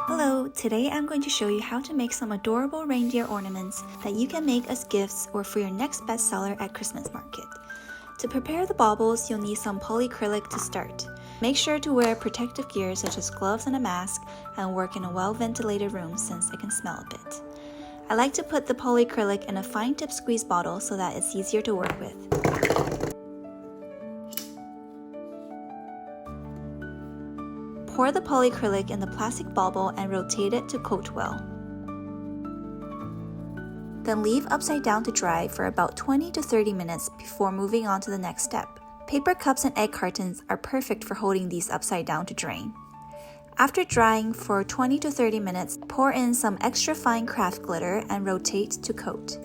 Hello, today I'm going to show you how to make some adorable reindeer ornaments that you can make as gifts or for your next bestseller at Christmas market. To prepare the baubles, you'll need some polyacrylic to start. Make sure to wear protective gear such as gloves and a mask and work in a well-ventilated room since it can smell a bit. I like to put the polyacrylic in a fine tip squeeze bottle so that it's easier to work with. Pour the polyacrylic in the plastic bauble and rotate it to coat well. Then leave upside down to dry for about 20 to 30 minutes before moving on to the next step. Paper cups and egg cartons are perfect for holding these upside down to drain. After drying for 20 to 30 minutes, pour in some extra fine craft glitter and rotate to coat.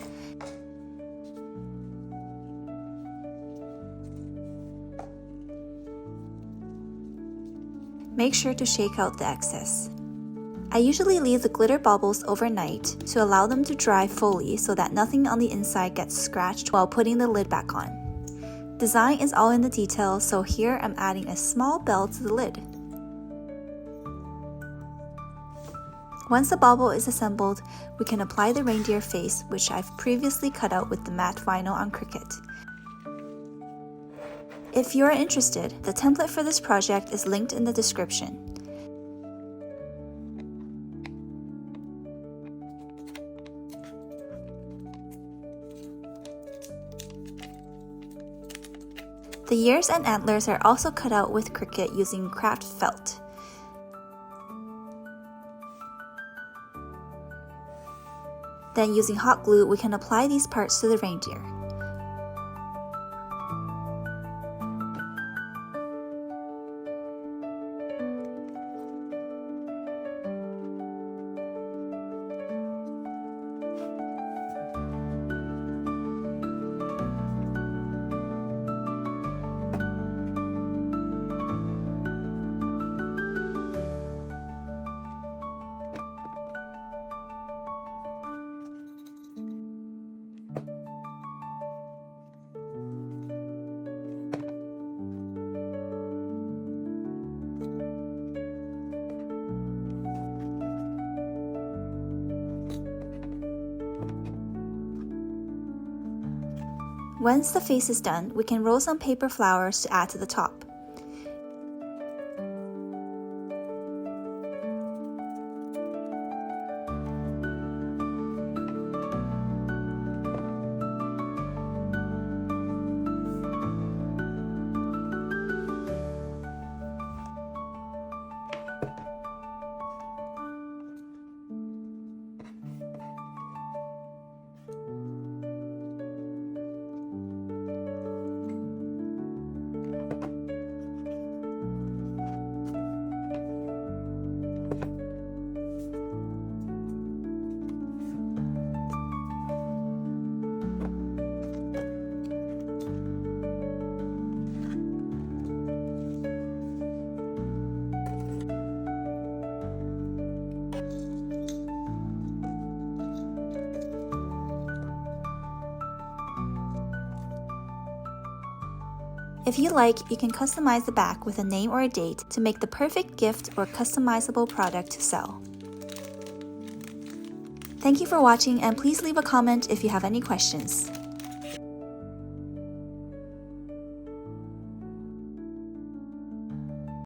Make sure to shake out the excess. I usually leave the glitter baubles overnight to allow them to dry fully so that nothing on the inside gets scratched while putting the lid back on. Design is all in the details, so here I'm adding a small bell to the lid. Once the bauble is assembled, we can apply the reindeer face, which I've previously cut out with the matte vinyl on Cricut. If you are interested, the template for this project is linked in the description. The ears and antlers are also cut out with Cricut using craft felt. Then using hot glue, we can apply these parts to the reindeer. Once the face is done, we can roll some paper flowers to add to the top. If you like, you can customize the back with a name or a date to make the perfect gift or customizable product to sell. Thank you for watching, and please leave a comment if you have any questions.